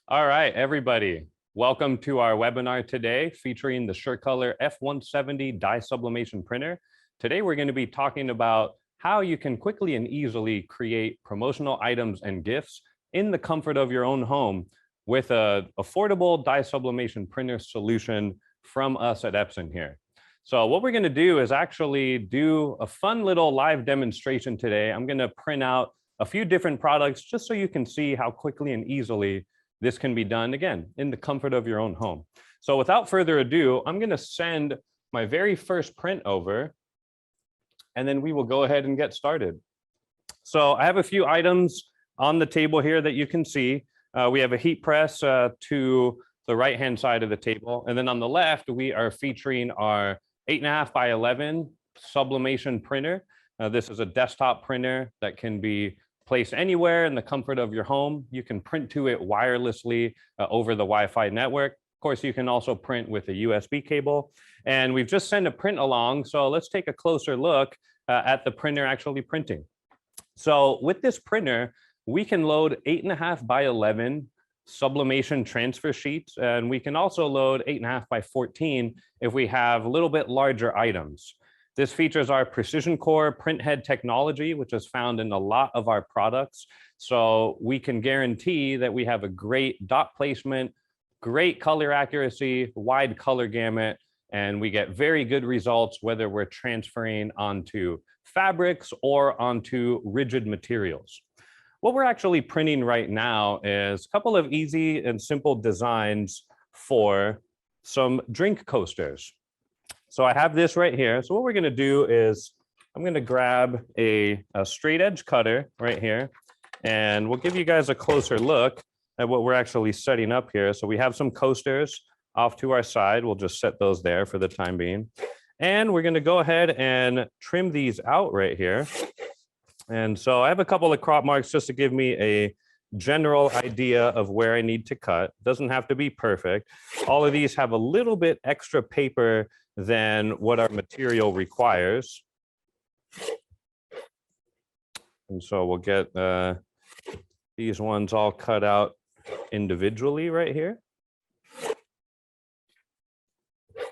All right, everybody. Welcome to our webinar today featuring the SureColor F170 dye sublimation printer. Today, we're going to be talking about how you can quickly and easily create promotional items and gifts in the comfort of your own home with an affordable dye sublimation printer solution from us at Epson here. So what we're going to do is actually do a fun little live demonstration today. I'm going to print out a few different products just so you can see how quickly and easily this can be done, again, in the comfort of your own home. So without further ado, I'm going to send my very first print over, and then we will go ahead and get started. So I have a few items on the table here that you can see. We have a heat press to the right-hand side of the table. And then on the left, we are featuring our 8.5 by 11 sublimation printer. This is a desktop printer that can be placed anywhere in the comfort of your home. You can print to it wirelessly over the Wi-Fi network. Of course, you can also print with a USB cable. And we've just sent a print along. So let's take a closer look at the printer actually printing. So with this printer, we can load 8.5 by 11 sublimation transfer sheets. And we can also load 8.5 by 14 if we have a little bit larger items. This features our Precision Core print head technology, which is found in a lot of our products. So we can guarantee that we have a great dot placement, great color accuracy, wide color gamut, and we get very good results whether we're transferring onto fabrics or onto rigid materials. What we're actually printing right now is a couple of easy and simple designs for some drink coasters. So I have this right here. So what we're going to do is I'm going to grab a straight edge cutter right here, and we'll give you guys a closer look at what we're actually setting up here. So we have some coasters off to our side. We'll just set those there for the time being. And we're going to go ahead and trim these out right here. And so I have a couple of crop marks just to give me a general idea of where I need to cut. It doesn't have to be perfect. All of these have a little bit extra paper than what our material requires. And so we'll get these ones all cut out individually right here. Of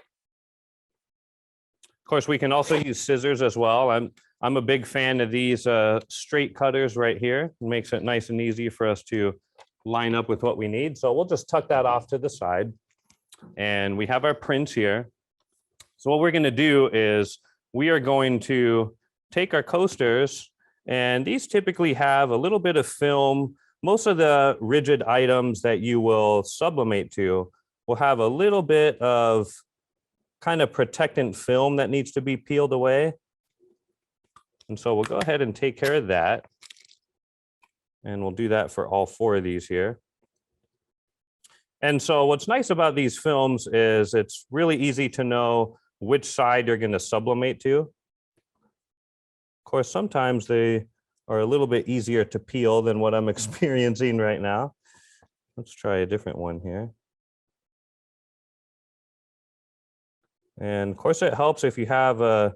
course, we can also use scissors as well. I'm a big fan of these straight cutters right here. It makes it nice and easy for us to line up with what we need. So we'll just tuck that off to the side. And we have our prints here. So what we're going to do is we are going to take our coasters, and these typically have a little bit of film. Most of the rigid items that you will sublimate to will have a little bit of kind of protectant film that needs to be peeled away. And so we'll go ahead and take care of that. And we'll do that for all four of these here. And so what's nice about these films is it's really easy to know which side you're going to sublimate to. Of course, sometimes they are a little bit easier to peel than what I'm experiencing right now. Let's try a different one here. And of course, it helps if you have a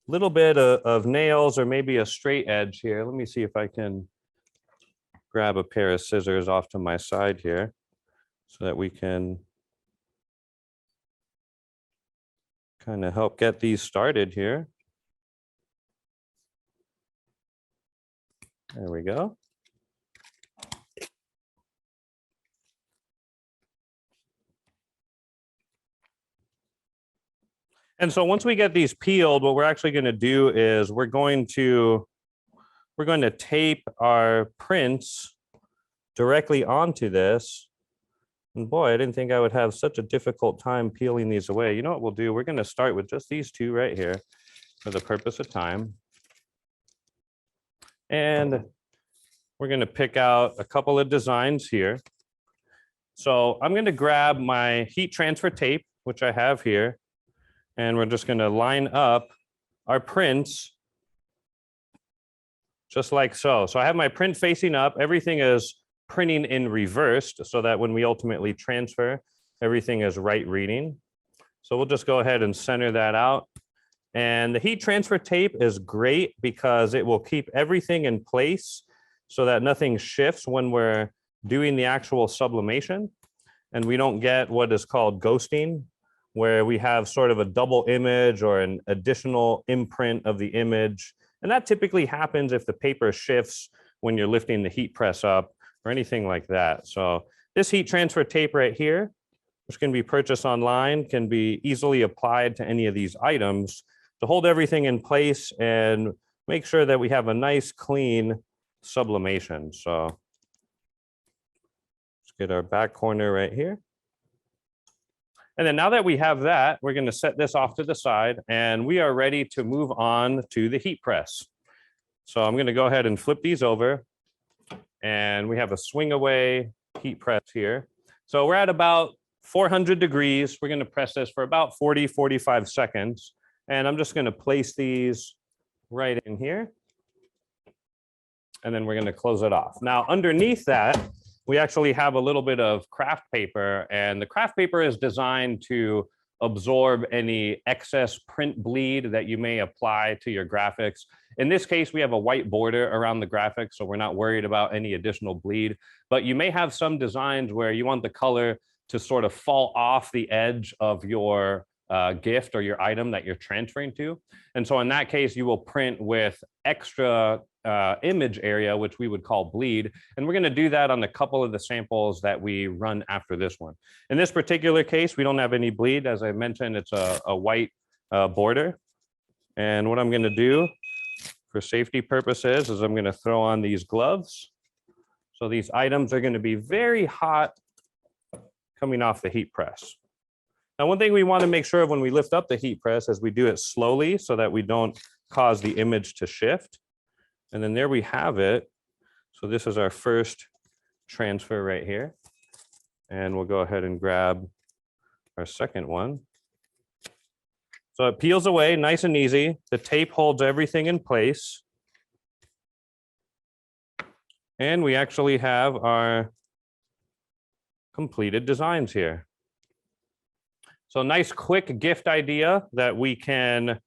little bit of nails or maybe a straight edge here. Let me see if I can grab a pair of scissors off to my side here so that we can kind of help get these started here. There we go. And so once we get these peeled, what we're actually going to do is we're going to tape our prints directly onto this. And boy, I didn't think I would have such a difficult time peeling these away. You know what we'll do? We're going to start with just these two right here for the purpose of time. And we're going to pick out a couple of designs here. So I'm going to grab my heat transfer tape, which I have here, and we're just going to line up our prints just like so. So I have my print facing up. Everything is printing in reversed so that when we ultimately transfer, everything is right reading. So we'll just go ahead and center that out. And the heat transfer tape is great because it will keep everything in place so that nothing shifts when we're doing the actual sublimation, and we don't get what is called ghosting, where we have sort of a double image or an additional imprint of the image. And that typically happens if the paper shifts when you're lifting the heat press up or anything like that. So this heat transfer tape right here, which can be purchased online, can be easily applied to any of these items to hold everything in place and make sure that we have a nice clean sublimation. So let's get our back corner right here. And then now that we have that, we're going to set this off to the side and we are ready to move on to the heat press. So I'm going to go ahead and flip these over, and we have a swing away heat press here. So we're at about 400 degrees. We're going to press this for about 40-45 seconds. And I'm just going to place these right in here. And then we're going to close it off. Now, underneath that, we actually have a little bit of craft paper, and the craft paper is designed to absorb any excess print bleed that you may apply to your graphics. In this case, we have a white border around the graphics, so we're not worried about any additional bleed. But you may have some designs where you want the color to sort of fall off the edge of your gift or your item that you're transferring to. And so in that case, you will print with extra image area, which we would call bleed. And we're going to do that on a couple of the samples that we run after this one. In this particular case, we don't have any bleed. As I mentioned, it's a white border. And what I'm going to do for safety purposes is I'm going to throw on these gloves. So these items are going to be very hot coming off the heat press. Now, one thing we want to make sure of when we lift up the heat press is we do it slowly so that we don't cause the image to shift. And then there we have it. So this is our first transfer right here. And we'll go ahead and grab our second one. So it peels away nice and easy. The tape holds everything in place. And we actually have our completed designs here. So nice quick gift idea that we can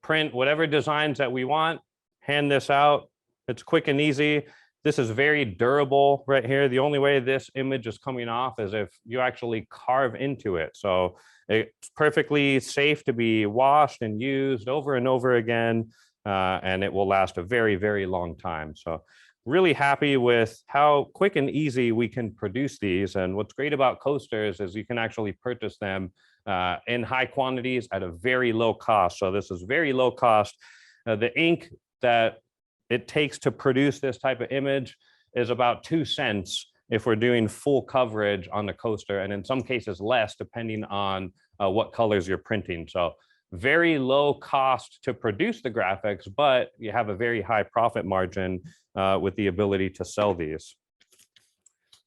print whatever designs that we want, hand this out. It's quick and easy. This is very durable right here. The only way this image is coming off is if you actually carve into it. So it's perfectly safe to be washed and used over and over again, and it will last a very, very long time. So really happy with how quick and easy we can produce these. And what's great about coasters is you can actually purchase them in high quantities at a very low cost. So this is very low cost. The ink that it takes to produce this type of image is about 2 cents if we're doing full coverage on the coaster, and in some cases less depending on what colors you're printing. So very low cost to produce the graphics, but you have a very high profit margin with the ability to sell these.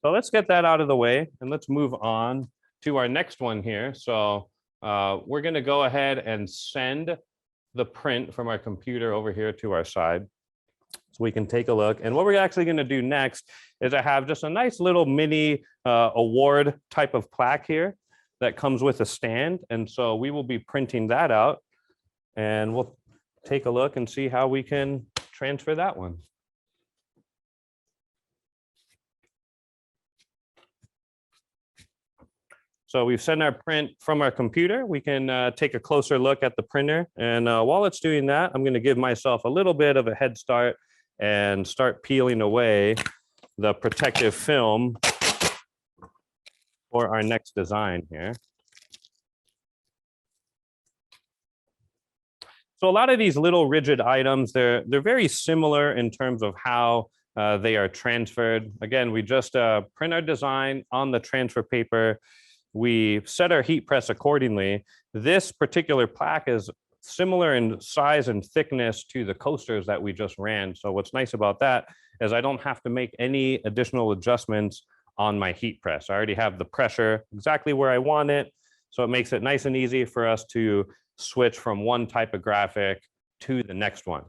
So let's get that out of the way and let's move on to our next one here. So we're going to go ahead and send the print from our computer over here to our side so we can take a look. And what we're actually going to do next is I have just a nice little mini award type of plaque here that comes with a stand. And so we will be printing that out and we'll take a look and see how we can transfer that one. So we've sent our print from our computer. We can take a closer look at the printer. And while it's doing that, I'm going to give myself a little bit of a head start and start peeling away the protective film for our next design here. So a lot of these little rigid items, they're very similar in terms of how they are transferred. Again, we just print our design on the transfer paper. We set our heat press accordingly. This particular plaque is similar in size and thickness to the coasters that we just ran. So what's nice about that is I don't have to make any additional adjustments on my heat press. I already have the pressure exactly where I want it. So it makes it nice and easy for us to switch from one type of graphic to the next one.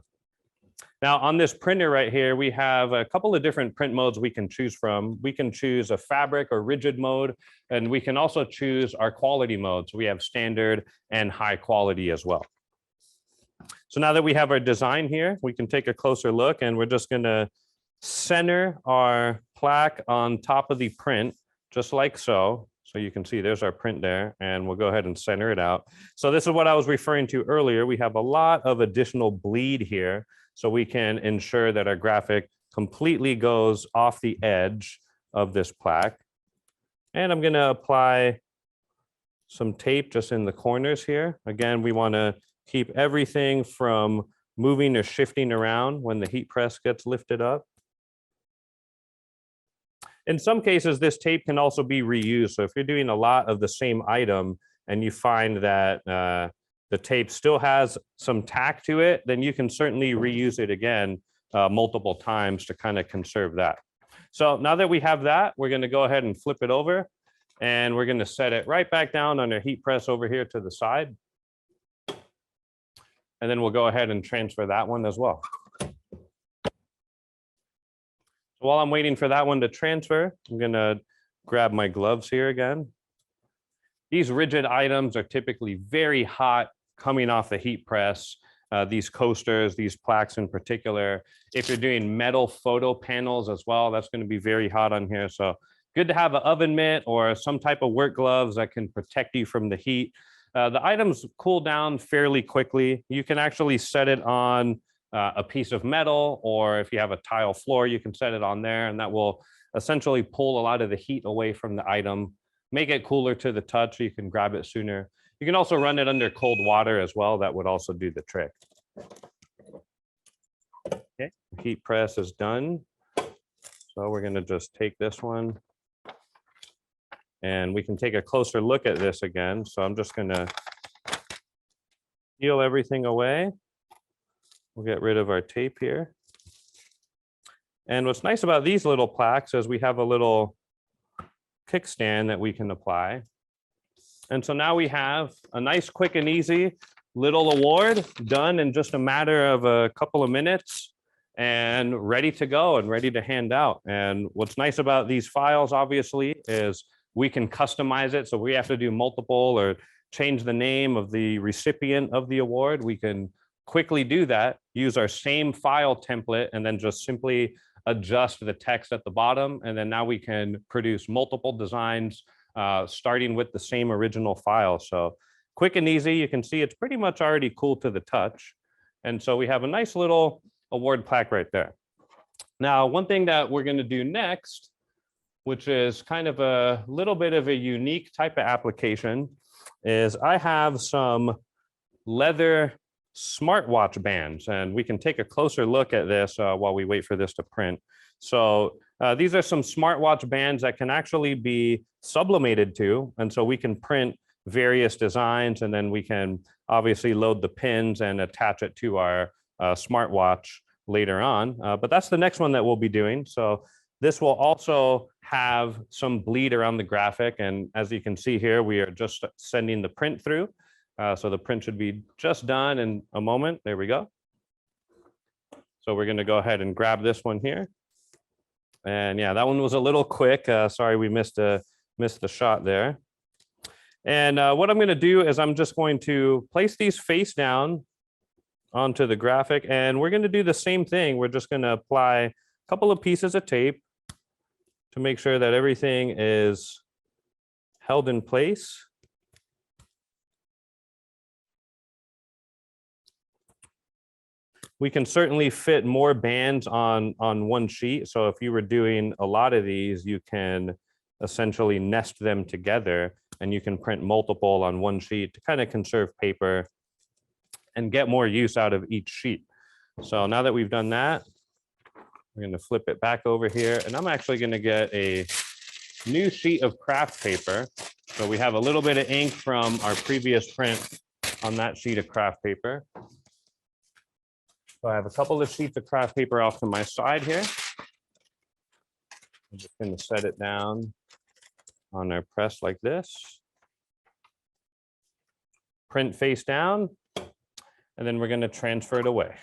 Now on this printer right here, we have a couple of different print modes we can choose from. We can choose a fabric or rigid mode, and we can also choose our quality mode. So we have standard and high quality as well. So now that we have our design here, we can take a closer look, and we're just going to center our plaque on top of the print, just like so. So you can see there's our print there, and we'll go ahead and center it out. So this is what I was referring to earlier. We have a lot of additional bleed here, so we can ensure that our graphic completely goes off the edge of this plaque. And I'm going to apply some tape just in the corners here. Again, we want to keep everything from moving or shifting around when the heat press gets lifted up. In some cases, this tape can also be reused. So if you're doing a lot of the same item and you find that the tape still has some tack to it, then you can certainly reuse it again multiple times to kind of conserve that. So now that we have that, we're going to go ahead and flip it over, and we're going to set it right back down on our heat press over here to the side. And then we'll go ahead and transfer that one as well. While I'm waiting for that one to transfer, I'm going to grab my gloves here again. These rigid items are typically very hot coming off the heat press. These coasters, these plaques in particular. If you're doing metal photo panels as well, that's going to be very hot on here. So good to have an oven mitt or some type of work gloves that can protect you from the heat. The items cool down fairly quickly. You can actually set it on a piece of metal, or if you have a tile floor, you can set it on there, and that will essentially pull a lot of the heat away from the item, make it cooler to the touch so you can grab it sooner. You can also run it under cold water as well. That would also do the trick. Okay, heat press is done. So we're going to just take this one, and we can take a closer look at this again. So I'm just going to peel everything away. We'll get rid of our tape here. And what's nice about these little plaques is we have a little kickstand that we can apply. And so now we have a nice, quick and easy little award done in just a matter of a couple of minutes and ready to go and ready to hand out. And what's nice about these files, obviously, is we can customize it. So we have to do multiple or change the name of the recipient of the award. We can quickly do that, use our same file template, and then just simply adjust the text at the bottom. And then now we can produce multiple designs starting with the same original file. So quick and easy. You can see it's pretty much already cool to the touch. And so we have a nice little award plaque right there. Now, one thing that we're going to do next, which is kind of a little bit of a unique type of application, is I have some leather smartwatch bands, and we can take a closer look at this while we wait for this to print. So these are some smartwatch bands that can actually be sublimated to, and so we can print various designs, and then we can obviously load the pins and attach it to our smartwatch later on. But that's the next one that we'll be doing. So this will also have some bleed around the graphic, and as you can see here, we are just sending the print through. So the print should be just done in a moment. There we go. So we're going to go ahead and grab this one here. And yeah, that one was a little quick. Sorry, we missed the shot there. And what I'm going to do is I'm just going to place these face down onto the graphic, and we're going to do the same thing. We're just going to apply a couple of pieces of tape to make sure that everything is held in place. We can certainly fit more bands on one sheet. So if you were doing a lot of these, you can essentially nest them together, and you can print multiple on one sheet to kind of conserve paper and get more use out of each sheet. So now that we've done that, we're going to flip it back over here, and I'm actually going to get a new sheet of craft paper. So we have a little bit of ink from our previous print on that sheet of craft paper. So I have a couple of sheets of craft paper off to my side here. I'm just going to set it down on our press like this. Print face down, and then we're going to transfer it away.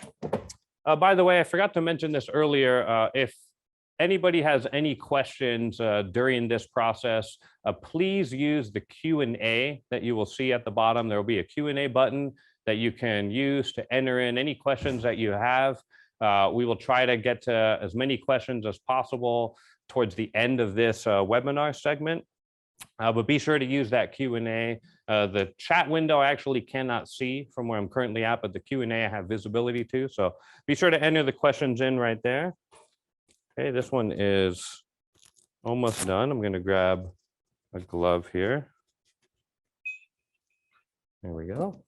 By the way, I forgot to mention this earlier. If anybody has any questions during this process, please use the Q&A that you will see at the bottom. There will be a Q&A button that you can use to enter in any questions that you have. We will try to get to as many questions as possible towards the end of this webinar segment. But be sure to use that Q&A. The chat window I actually cannot see from where I'm currently at, but the Q&A I have visibility to. So be sure to enter the questions in right there. Okay, this one is almost done. I'm going to grab a glove here. There we go.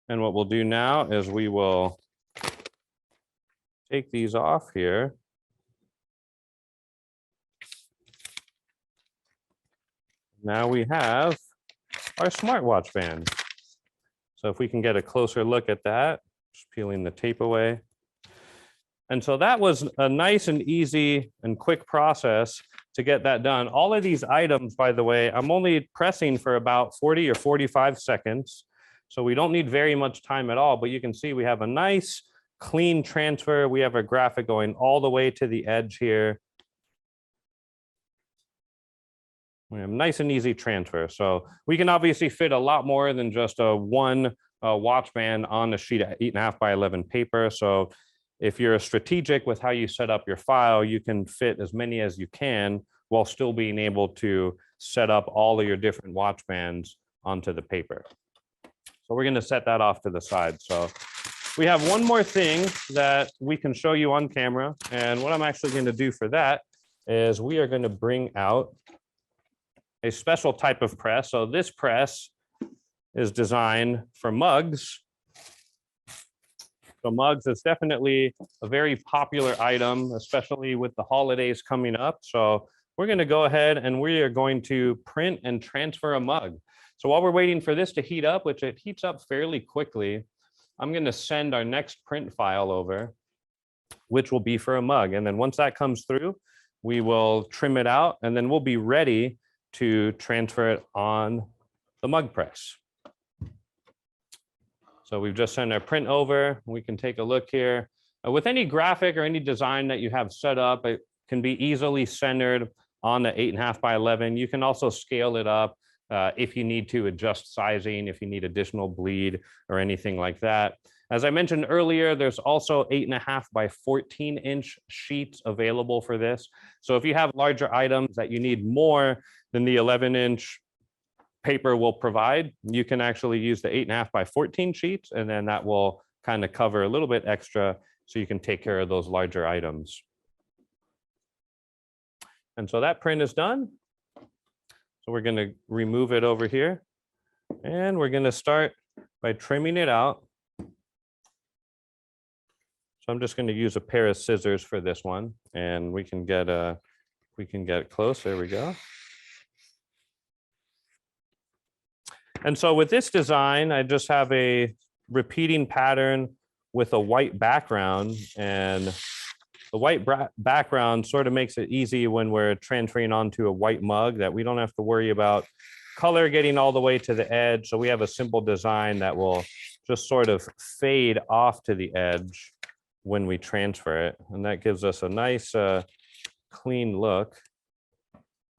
And what we'll do now is we will take these off here. Now we have our smartwatch band. So if we can get a closer look at that, just peeling the tape away. And so that was a nice and easy and quick process to get that done. All of these items, by the way, I'm only pressing for about 40 or 45 seconds. So we don't need very much time at all, but you can see we have a nice clean transfer. We have our graphic going all the way to the edge here. We have nice and easy transfer. So we can obviously fit a lot more than just a one watch band on a sheet of 8.5 by 11 paper. So if you're strategic with how you set up your file, you can fit as many as you can while still being able to set up all of your different watch bands onto the paper. So we're going to set that off to the side. So we have one more thing that we can show you on camera. And what I'm actually going to do for that is we are going to bring out a special type of press. So this press is designed for mugs. So mugs is definitely a very popular item, especially with the holidays coming up. So we're going to go ahead and we are going to print and transfer a mug. So while we're waiting for this to heat up, which it heats up fairly quickly, I'm going to send our next print file over, which will be for a mug. And then once that comes through, we will trim it out and then we'll be ready to transfer it on the mug press. So we've just sent our print over. We can take a look here. With any graphic or any design that you have set up, it can be easily centered on the 8.5 by 11. You can also scale it up if you need to adjust sizing, if you need additional bleed or anything like that. As I mentioned earlier, there's also 8.5 by 14 inch sheets available for this. So if you have larger items that you need more than the 11-inch paper will provide, you can actually use the 8.5 by 14 sheets, and then that will kind of cover a little bit extra so you can take care of those larger items. And so that print is done. So we're going to remove it over here and we're going to start by trimming it out. So I'm just going to use a pair of scissors for this one and we can get close. There we go. And so with this design, I just have a repeating pattern with a white background, and the white background sort of makes it easy when we're transferring onto a white mug that we don't have to worry about color getting all the way to the edge. So we have a simple design that will just sort of fade off to the edge when we transfer it. And that gives us a nice clean look.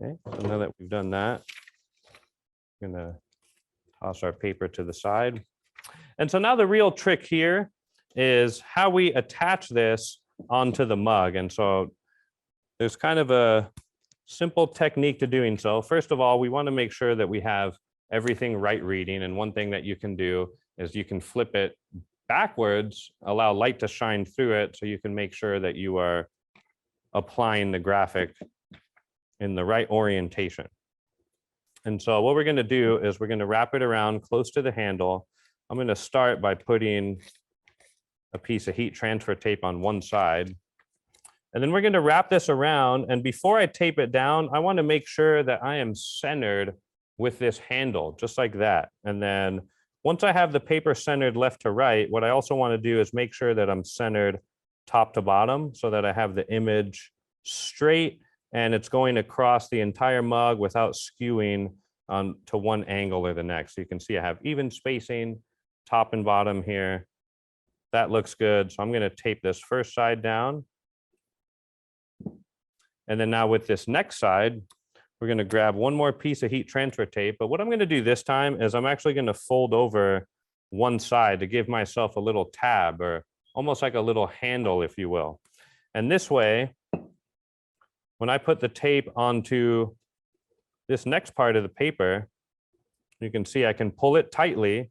Okay, so now that we've done that, I'm gonna toss our paper to the side. And so now the real trick here is how we attach this onto the mug. And so there's kind of a simple technique to doing so. First of all, we want to make sure that we have everything right reading. And one thing that you can do is you can flip it backwards, allow light to shine through it, so you can make sure that you are applying the graphic in the right orientation. And so what we're going to do is we're going to wrap it around close to the handle. I'm going to start by putting a piece of heat transfer tape on one side. And then we're going to wrap this around. And before I tape it down, I want to make sure that I am centered with this handle, just like that. And then once I have the paper centered left to right, what I also want to do is make sure that I'm centered top to bottom so that I have the image straight and it's going across the entire mug without skewing to one angle or the next. So you can see I have even spacing top and bottom here. That looks good. So I'm going to tape this first side down. And then now with this next side, we're going to grab one more piece of heat transfer tape. But what I'm going to do this time is I'm actually going to fold over one side to give myself a little tab, or almost like a little handle, if you will. And this way, when I put the tape onto this next part of the paper, you can see I can pull it tightly,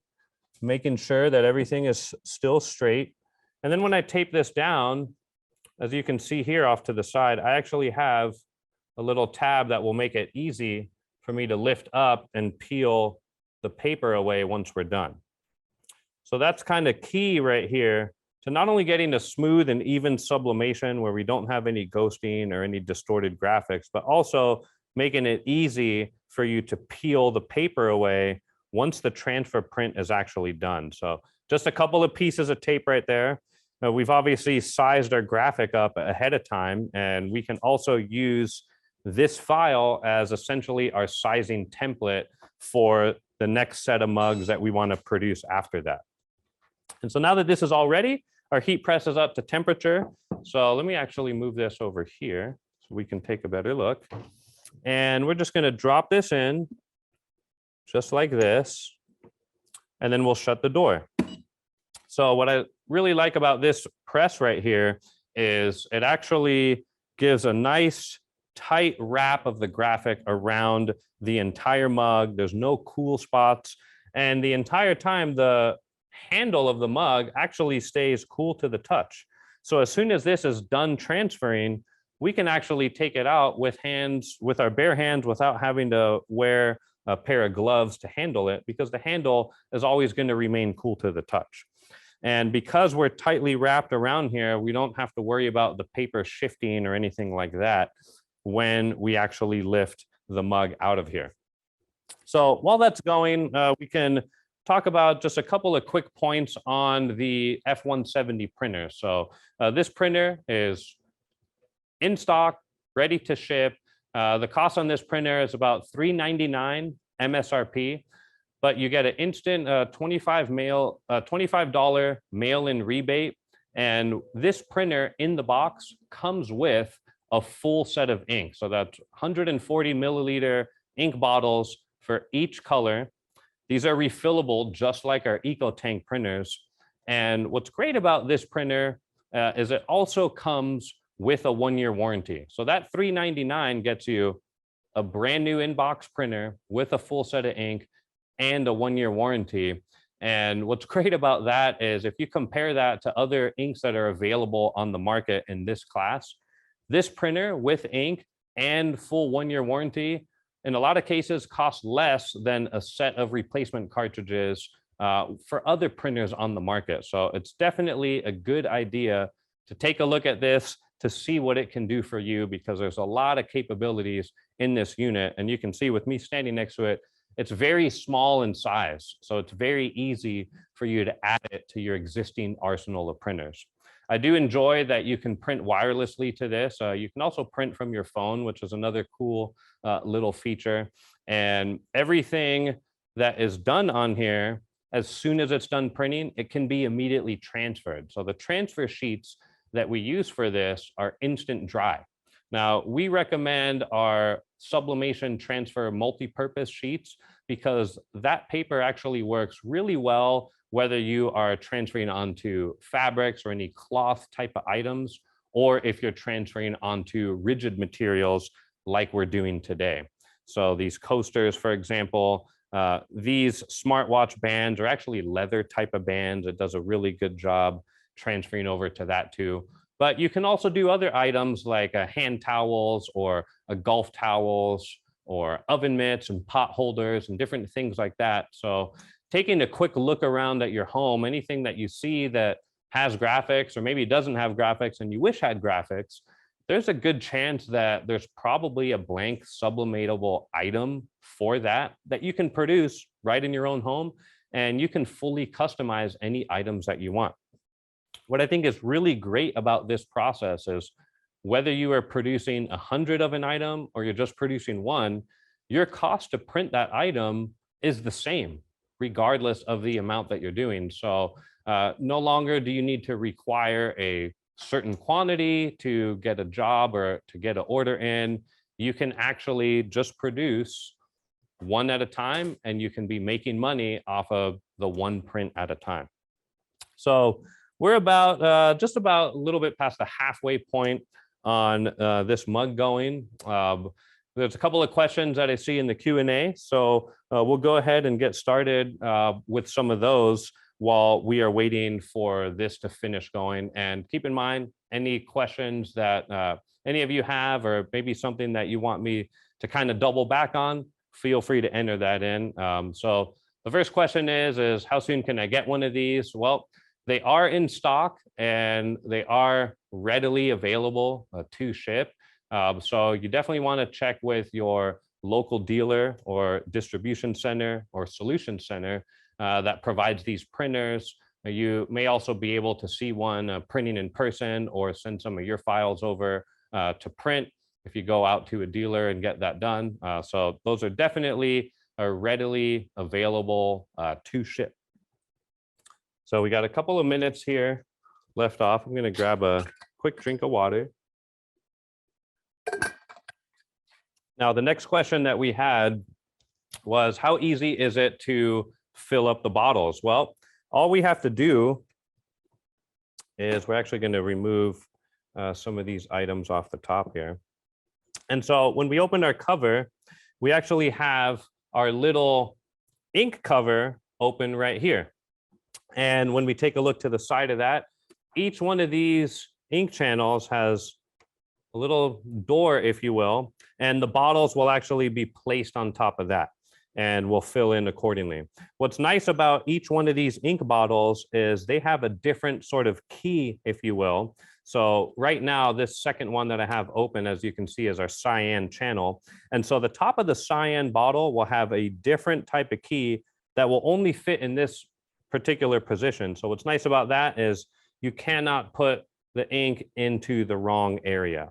making sure that everything is still straight. And then when I tape this down, as you can see here off to the side, I actually have a little tab that will make it easy for me to lift up and peel the paper away once we're done. So that's kind of key right here to not only getting a smooth and even sublimation where we don't have any ghosting or any distorted graphics, but also making it easy for you to peel the paper away once the transfer print is actually done. So just a couple of pieces of tape right there. Now, we've obviously sized our graphic up ahead of time, and we can also use this file as essentially our sizing template for the next set of mugs that we want to produce after that. And so now that this is all ready, our heat press is up to temperature. So let me actually move this over here so we can take a better look. And we're just going to drop this in just like this, and then we'll shut the door. So what I really like about this press right here is it actually gives a nice tight wrap of the graphic around the entire mug. There's no cool spots. And the entire time, the handle of the mug actually stays cool to the touch. So as soon as this is done transferring, we can actually take it out with our bare hands without having to wear a pair of gloves to handle it, because the handle is always going to remain cool to the touch. And because we're tightly wrapped around here, we don't have to worry about the paper shifting or anything like that when we actually lift the mug out of here. So while that's going, we can talk about just a couple of quick points on the F170 printer. So this printer is in stock, ready to ship. The cost on this printer is about $399 MSRP, but you get an instant $25 mail-in rebate. And this printer in the box comes with a full set of ink. So that's 140 milliliter ink bottles for each color. These are refillable, just like our EcoTank printers. And what's great about this printer is it also comes with a 1-year warranty. So that $399 gets you a brand new inbox printer with a full set of ink and a 1-year warranty. And what's great about that is if you compare that to other inks that are available on the market in this class, this printer with ink and full 1-year warranty, in a lot of cases, costs less than a set of replacement cartridges for other printers on the market. So it's definitely a good idea to take a look at this to see what it can do for you, because there's a lot of capabilities in this unit. And you can see with me standing next to it, it's very small in size. So it's very easy for you to add it to your existing arsenal of printers. I do enjoy that you can print wirelessly to this. You can also print from your phone, which is another cool little feature. And everything that is done on here, as soon as it's done printing, it can be immediately transferred. So the transfer sheets that we use for this are instant dry. Now, we recommend our sublimation transfer multi-purpose sheets because that paper actually works really well whether you are transferring onto fabrics or any cloth type of items, or if you're transferring onto rigid materials like we're doing today. So these coasters, for example, these smartwatch bands are actually leather type of bands. It does a really good job transferring over to that too. But you can also do other items like hand towels or golf towels or oven mitts and pot holders and different things like that. So taking a quick look around at your home, anything that you see that has graphics or maybe doesn't have graphics and you wish had graphics, there's a good chance that there's probably a blank sublimatable item for that you can produce right in your own home, and you can fully customize any items that you want. What I think is really great about this process is whether you are producing 100 of an item or you're just producing one, your cost to print that item is the same, regardless of the amount that you're doing. So no longer do you need to require a certain quantity to get a job or to get an order in. you can actually just produce one at a time, and you can be making money off of the one print at a time. So we're about just about a little bit past the halfway point on this mug going. There's a couple of questions that I see in the Q&A, so we'll go ahead and get started with some of those while we are waiting for this to finish going. And keep in mind, any questions that any of you have, or maybe something that you want me to kind of double back on, feel free to enter that in. So the first question is how soon can I get one of these? Well, they are in stock and they are readily available to ship. So you definitely want to check with your local dealer or distribution center or solution center that provides these printers. You may also be able to see one printing in person, or send some of your files over to print if you go out to a dealer and get that done. So those are definitely readily available to ship. So we got a couple of minutes here left off. I'm going to grab a quick drink of water. Now, the next question that we had was, how easy is it to fill up the bottles? Well, all we have to do is we're actually going to remove some of these items off the top here. And so when we open our cover, we actually have our little ink cover open right here. And when we take a look to the side of that, each one of these ink channels has a little door, if you will, and the bottles will actually be placed on top of that and will fill in accordingly. What's nice about each one of these ink bottles is they have a different sort of key, if you will. So right now, this second one that I have open, as you can see, is our cyan channel. And so the top of the cyan bottle will have a different type of key that will only fit in this particular position. So what's nice about that is you cannot put the ink into the wrong area.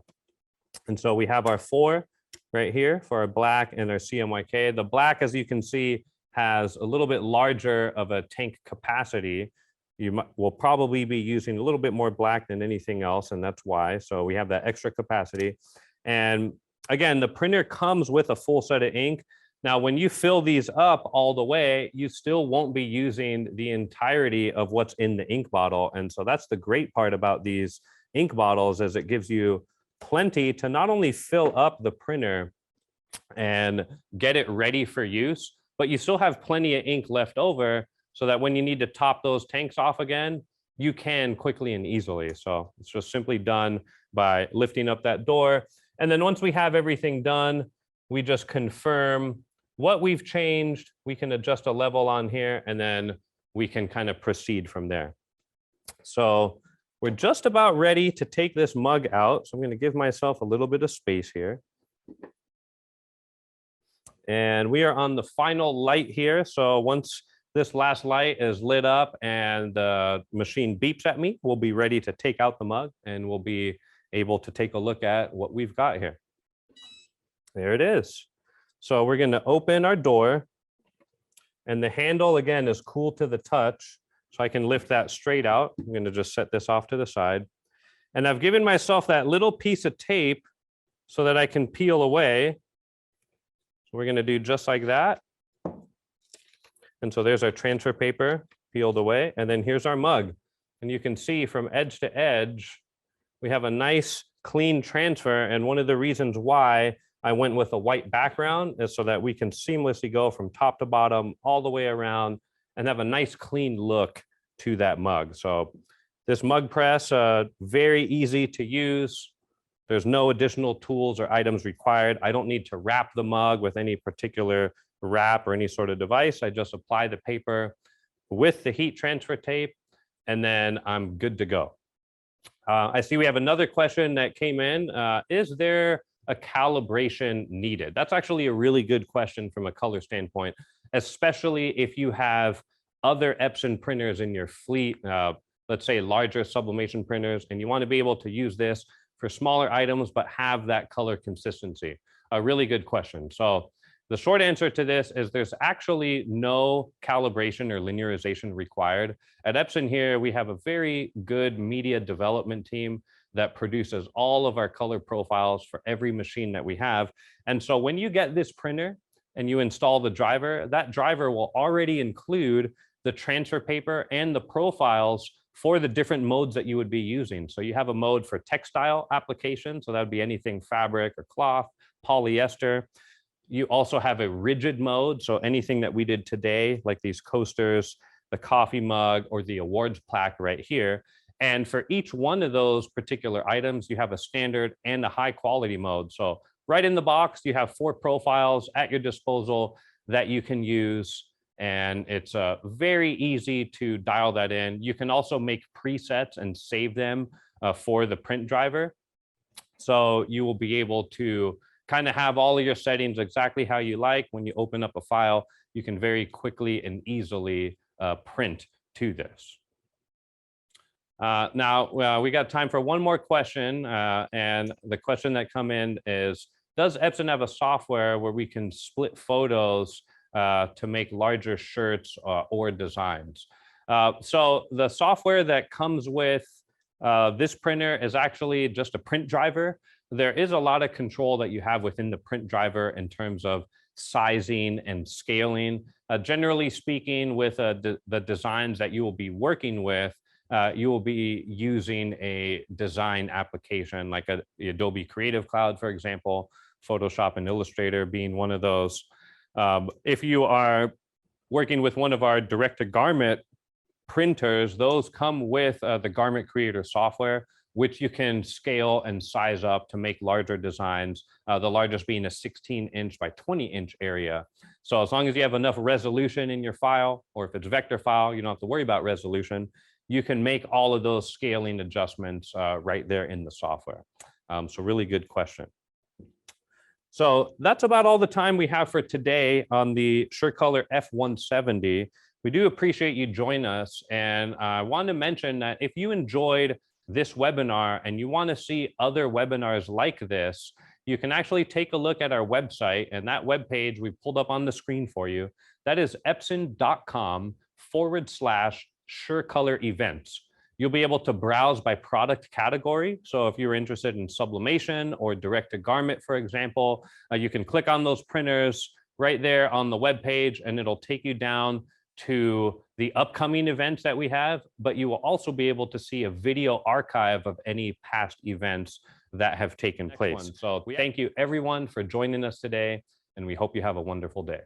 And so we have our 4 right here for our black and our CMYK. The black, as you can see, has a little bit larger of a tank capacity. You will probably be using a little bit more black than anything else, and that's why. So we have that extra capacity. And again, the printer comes with a full set of ink. Now, when you fill these up all the way, you still won't be using the entirety of what's in the ink bottle. And so that's the great part about these ink bottles, is it gives you plenty to not only fill up the printer and get it ready for use, but you still have plenty of ink left over, so that when you need to top those tanks off again, you can quickly and easily. So it's just simply done by lifting up that door. And then once we have everything done, we just confirm what we've changed. We can adjust a level on here, and then we can kind of proceed from there. So we're just about ready to take this mug out. So I'm going to give myself a little bit of space here. And we are on the final light here. So once this last light is lit up and the machine beeps at me, we'll be ready to take out the mug, and we'll be able to take a look at what we've got here. There it is. So we're going to open our door, and the handle again is cool to the touch. So I can lift that straight out. I'm going to just set this off to the side. And I've given myself that little piece of tape so that I can peel away. So we're going to do just like that. And so there's our transfer paper peeled away. And then here's our mug. And you can see from edge to edge, we have a nice clean transfer. And one of the reasons why I went with a white background is so that we can seamlessly go from top to bottom all the way around and have a nice clean look to that mug. So this mug press, very easy to use. There's no additional tools or items required. I don't need to wrap the mug with any particular wrap or any sort of device. I just apply the paper with the heat transfer tape, and then I'm good to go. I see we have another question that came in. Is there a calibration needed? That's actually a really good question from a color standpoint, especially if you have other Epson printers in your fleet, let's say larger sublimation printers, and you want to be able to use this for smaller items, but have that color consistency. A really good question. So the short answer to this is there's actually no calibration or linearization required. At Epson here, we have a very good media development team that produces all of our color profiles for every machine that we have. And so when you get this printer and you install the driver, that driver will already include the transfer paper and the profiles for the different modes that you would be using. So you have a mode for textile application. So that would be anything fabric or cloth, polyester. You also have a rigid mode. So anything that we did today, like these coasters, the coffee mug, or the awards plaque right here. And for each one of those particular items, you have a standard and a high quality mode. So right in the box, you have 4 profiles at your disposal that you can use. And it's very easy to dial that in. You can also make presets and save them for the print driver. So you will be able to kind of have all of your settings exactly how you like. When you open up a file, you can very quickly and easily print to this. Now, we got time for one more question. And the question that come in is, does Epson have a software where we can split photos to make larger shirts or designs? So the software that comes with this printer is actually just a print driver. There is a lot of control that you have within the print driver in terms of sizing and scaling. Generally speaking, with the designs that you will be working with, you will be using a design application like the Adobe Creative Cloud, for example, Photoshop and Illustrator being one of those. If you are working with one of our direct-to-garment printers, those come with the Garment Creator software, which you can scale and size up to make larger designs, the largest being a 16-inch by 20-inch area. So as long as you have enough resolution in your file, or if it's vector file, you don't have to worry about resolution. You can make all of those scaling adjustments right there in the software. So really good question. So that's about all the time we have for today on the SureColor F170. We do appreciate you joining us. And I want to mention that if you enjoyed this webinar and you want to see other webinars like this, you can actually take a look at our website, and that webpage we pulled up on the screen for you. That is epson.com/SureColor events. You'll be able to browse by product category. So if you're interested in sublimation or direct-to-garment, for example, you can click on those printers right there on the web page, and it'll take you down to the upcoming events that we have. But you will also be able to see a video archive of any past events that have taken place. So thank you everyone for joining us today, and we hope you have a wonderful day.